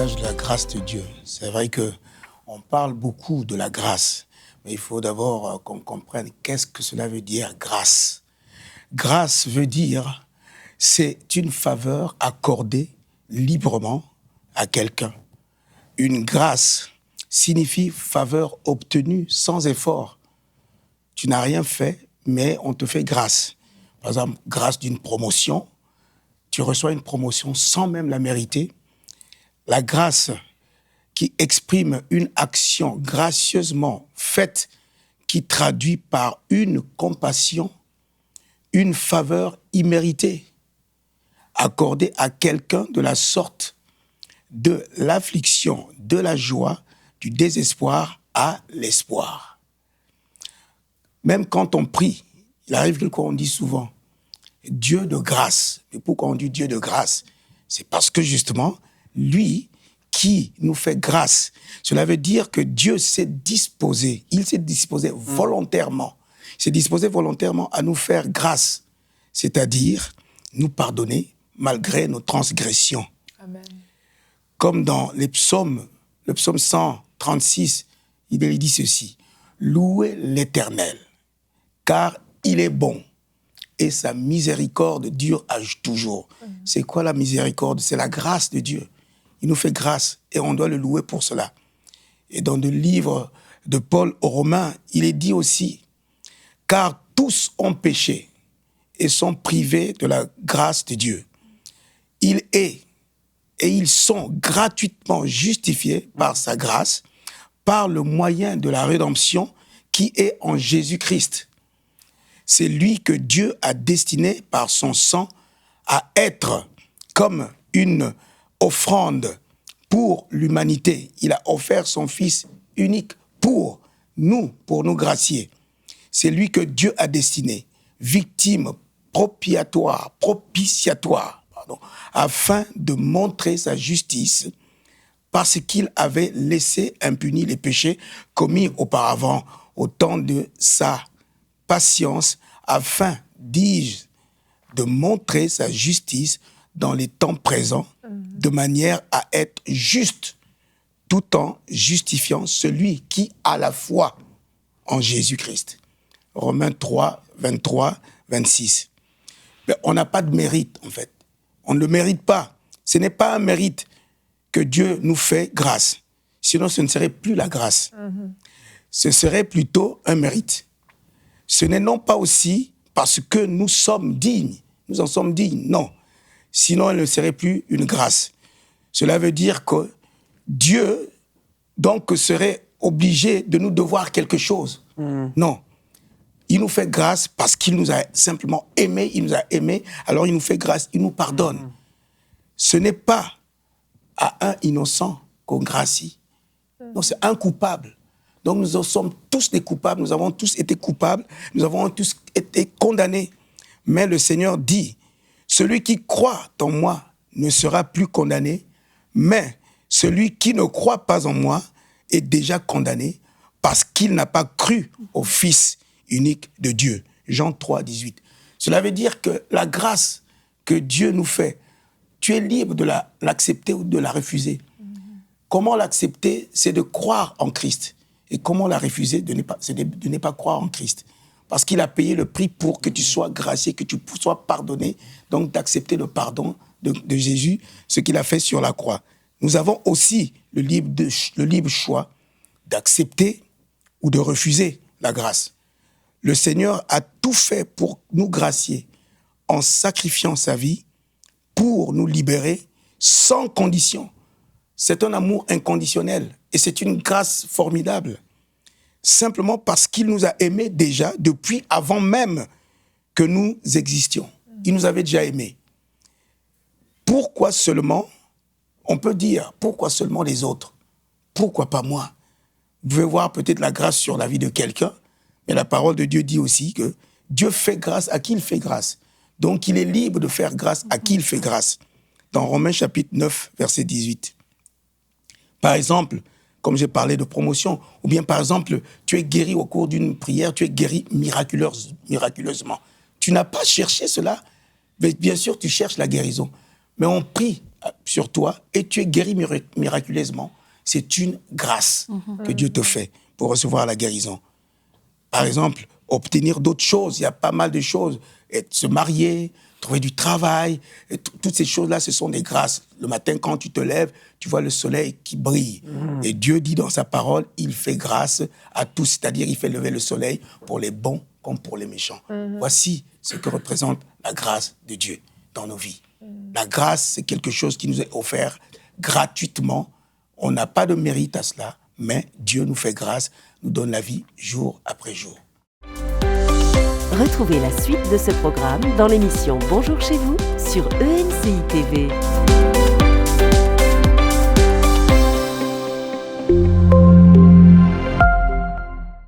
davantage de la grâce de Dieu. C'est vrai qu'on parle beaucoup de la grâce, mais il faut d'abord qu'on comprenne qu'est-ce que cela veut dire, grâce. Grâce veut dire, c'est une faveur accordée librement à quelqu'un. Une grâce signifie faveur obtenue sans effort. Tu n'as rien fait, mais on te fait grâce. Par exemple, grâce d'une promotion, tu reçois une promotion sans même la mériter. La grâce qui exprime une action gracieusement faite, qui traduit par une compassion, une faveur imméritée, accordée à quelqu'un de la sorte de l'affliction, de la joie, du désespoir à l'espoir. Même quand on prie, il arrive que on dit souvent Dieu de grâce. Mais pourquoi on dit Dieu de grâce? C'est parce que justement, lui qui nous fait grâce, cela veut dire que Dieu s'est disposé, il s'est disposé volontairement, il s'est disposé volontairement à nous faire grâce, c'est-à-dire nous pardonner malgré nos transgressions. Amen. Comme dans les psaumes, le psaume 136, il dit ceci, « Louez l'Éternel, car il est bon, et sa miséricorde dure à toujours. » C'est quoi la miséricorde? C'est la grâce de Dieu. Il nous fait grâce, et on doit le louer pour cela. Et dans le livre de Paul aux Romains, il est dit aussi, « Car tous ont péché et sont privés de la grâce de Dieu. Il est et ils sont gratuitement justifiés par sa grâce, par le moyen de la rédemption qui est en Jésus-Christ. C'est lui que Dieu a destiné par son sang à être comme une offrande pour l'humanité. Il a offert son Fils unique pour nous gracier. C'est lui que Dieu a destiné, victime propitiatoire, afin de montrer sa justice, parce qu'il avait laissé impunis les péchés commis auparavant au temps de sa patience, afin, dis-je, de montrer sa justice dans les temps présents, de manière à être juste, tout en justifiant celui qui a la foi en Jésus-Christ. Romains 3, 23, 26. Mais on n'a pas de mérite, en fait. On ne le mérite pas. Ce n'est pas un mérite que Dieu nous fait grâce. Sinon, ce ne serait plus la grâce. Ce serait plutôt un mérite. Ce n'est non pas aussi parce que nous sommes dignes. Nous en sommes dignes. Non. Sinon, elle ne serait plus une grâce. Cela veut dire que Dieu, donc, serait obligé de nous devoir quelque chose. Non. Il nous fait grâce parce qu'il nous a simplement aimés, il nous a aimés, alors il nous fait grâce, il nous pardonne. Ce n'est pas à un innocent qu'on gracie. Non, c'est un coupable. Donc nous sommes tous des coupables, nous avons tous été coupables, nous avons tous été condamnés. Mais le Seigneur dit, celui qui croit en moi ne sera plus condamné, mais celui qui ne croit pas en moi est déjà condamné parce qu'il n'a pas cru au Fils unique de Dieu. Jean 3, 18. Cela veut dire que la grâce que Dieu nous fait, tu es libre de l'accepter ou de la refuser. Comment l'accepter? C'est de croire en Christ. Et comment la refuser? C'est de ne pas croire en Christ. Parce qu'il a payé le prix pour que tu sois gracié, que tu sois pardonné. Donc d'accepter le pardon de Jésus, ce qu'il a fait sur la croix. Nous avons aussi le libre choix d'accepter ou de refuser la grâce. Le Seigneur a tout fait pour nous gracier en sacrifiant sa vie pour nous libérer sans condition. C'est un amour inconditionnel et c'est une grâce formidable. Simplement parce qu'il nous a aimés déjà depuis avant même que nous existions. Il nous avait déjà aimés. Pourquoi seulement, on peut dire, pourquoi seulement les autres? Pourquoi pas moi? Vous pouvez voir peut-être la grâce sur la vie de quelqu'un, mais la parole de Dieu dit aussi que Dieu fait grâce à qui il fait grâce. Donc, il est libre de faire grâce à qui il fait grâce. Dans Romains chapitre 9, verset 18. Par exemple, comme j'ai parlé de promotion, ou bien par exemple, tu es guéri au cours d'une prière, tu es guéri miraculeusement. Tu n'as pas cherché cela, mais bien sûr, tu cherches la guérison. Mais on prie sur toi et tu es guéri miraculeusement. C'est une grâce que Dieu te fait pour recevoir la guérison. Par exemple, obtenir d'autres choses, il y a pas mal de choses. Se marier, trouver du travail, toutes ces choses-là, ce sont des grâces. Le matin, quand tu te lèves, tu vois le soleil qui brille. Et Dieu dit dans sa parole, il fait grâce à tous, c'est-à-dire il fait lever le soleil pour les bons comme pour les méchants. Voici ce que représente la grâce de Dieu dans nos vies. La grâce, c'est quelque chose qui nous est offert gratuitement. On n'a pas de mérite à cela, mais Dieu nous fait grâce, nous donne la vie jour après jour. Retrouvez la suite de ce programme dans l'émission Bonjour chez vous sur ENCI TV.